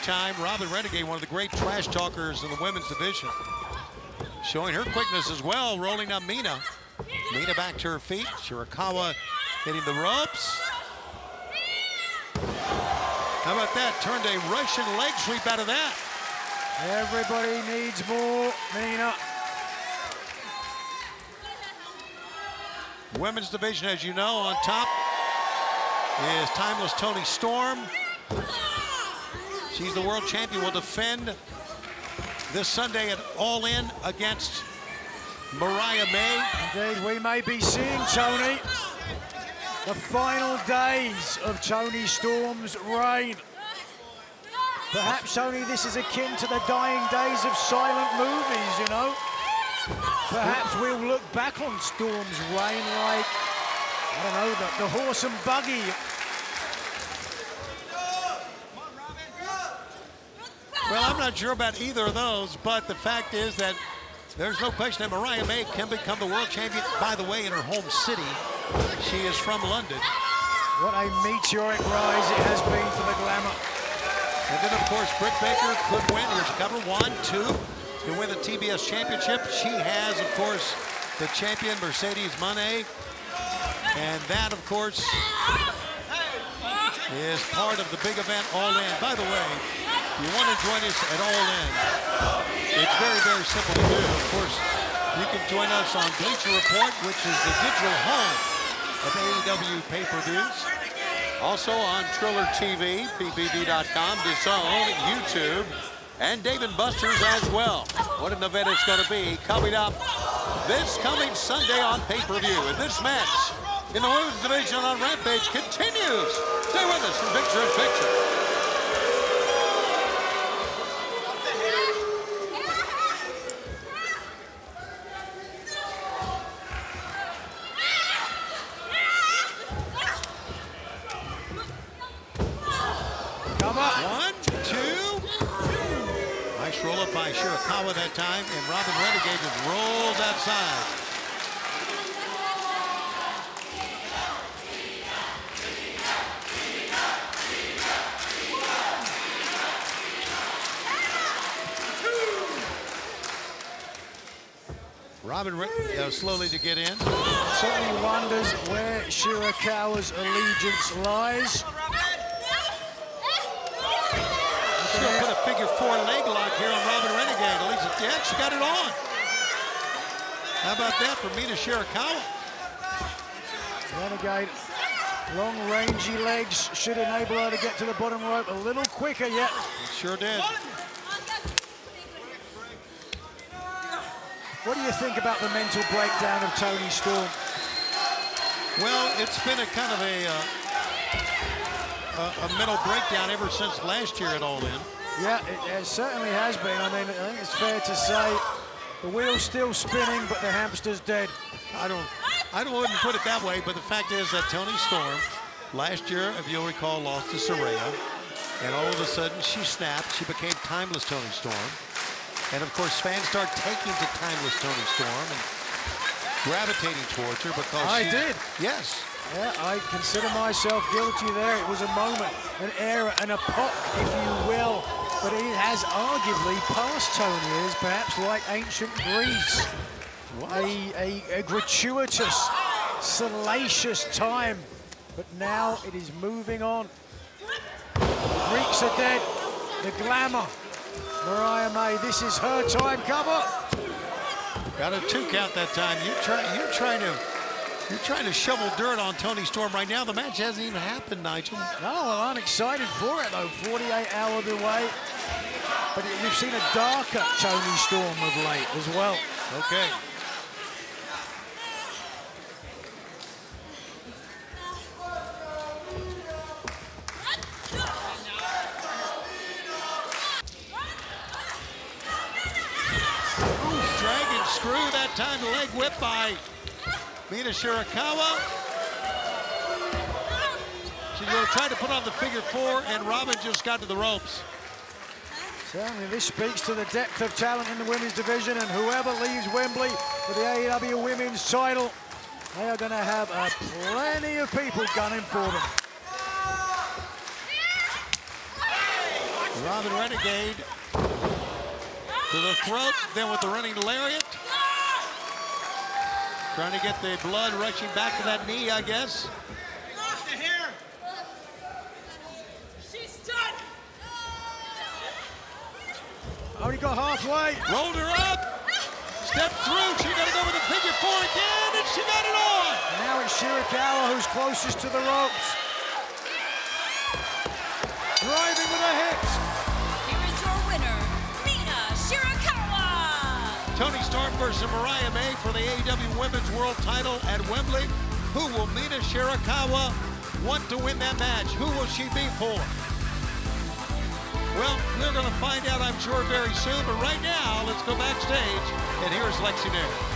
time. Robyn Renegade, one of the great trash talkers in the women's division. Showing her quickness as well, rolling up Mina. Mina back to her feet. Shirakawa hitting the ropes. How about that? Turned a Russian leg sweep out of that. Everybody needs more Mina. Women's division, as you know, on top is Timeless Toni Storm. She's the world champion, will defend this Sunday at All In against Mariah May. Indeed, we may be seeing, Toni, the final days of Toni Storm's reign. Perhaps, Toni, this is akin to the dying days of silent movies, you know? Perhaps we'll look back on Storm's reign like, I don't know, the horse and buggy. Well, I'm not sure about either of those, but the fact is that there's no question that Mariah May can become the world champion, by the way, in her home city. She is from London. What a meteoric rise it has been for the glamour. And then, of course, Britt Baker could win. Here's cover 1, 2, to win the TBS championship. She has, of course, the champion, Mercedes Moné. And that, of course, is part of the big event, All In. By the way, you want to join us at All In. It's very, very simple to do. Of course, you can join us on Bleacher Report, which is the digital home of AEW pay-per-views. Also on Triller TV, PPV.com, DAZN, YouTube, and Dave & Buster's as well. What an event it's going to be coming up this coming Sunday on pay-per-view. And this match in the women's division on Rampage continues. Stay with us in Picture in Picture. Roll up by Shirakawa that time, and Robyn Renegade just rolls outside. Robyn slowly to get in. Certainly wonders where Shirakawa's allegiance lies. She's going to put a figure 4 leg lock here on Robyn Renegade. At least, yeah, she got it on. How about that for Mina Shirakawa? Renegade, long rangy legs should enable her to get to the bottom rope a little quicker yet. It sure did. What do you think about the mental breakdown of Toni Storm? Well, it's been a kind of a mental breakdown ever since last year at All In. Yeah, it certainly has been. I mean, I think it's fair to say the wheel's still spinning, but the hamster's dead. I wouldn't put it that way, but the fact is that Toni Storm, last year, if you'll recall, lost to Saraya, and all of a sudden she snapped. She became Timeless Toni Storm. And of course, fans start taking to Timeless Toni Storm and gravitating towards her because I did. Yes. Yeah, I consider myself guilty there. It was a moment, an era, an epoch, if you will. But it has arguably past Toni as perhaps like ancient Greece. A gratuitous, salacious time. But now it is moving on. The Greeks are dead. The glamour. Mariah May, this is her time. Cover. Got a 2 count that time. You're trying to shovel dirt on Toni Storm right now. The match hasn't even happened, Nigel. No, well, I'm excited for it, though. 48 hours away. But we've seen a darker Toni Storm of late as well. Okay. Dragon screw that time, leg whip by Mina Shirakawa. She's going to try to put on the figure 4, and Robyn just got to the ropes. Certainly, this speaks to the depth of talent in the women's division, and whoever leaves Wembley with the AEW women's title, they are going to have plenty of people gunning for them. Robyn Renegade to the throat, then with the running lariat. Trying to get the blood rushing back to that knee, I guess. She's done. Only got halfway. Rolled her up. Step through. She got to go with the figure four again, and she got it on. Now it's Shirakawa who's closest to the ropes. Driving with her hips. Here is your winner, Mina Shirakawa. Tony Storm versus Mariah May for the AEW Women's World title at Wembley. Who will Mina Shirakawa want to win that match? Who will she be for? Well, we're going to find out, I'm sure, very soon. But right now, let's go backstage. And here's Lexi Nair.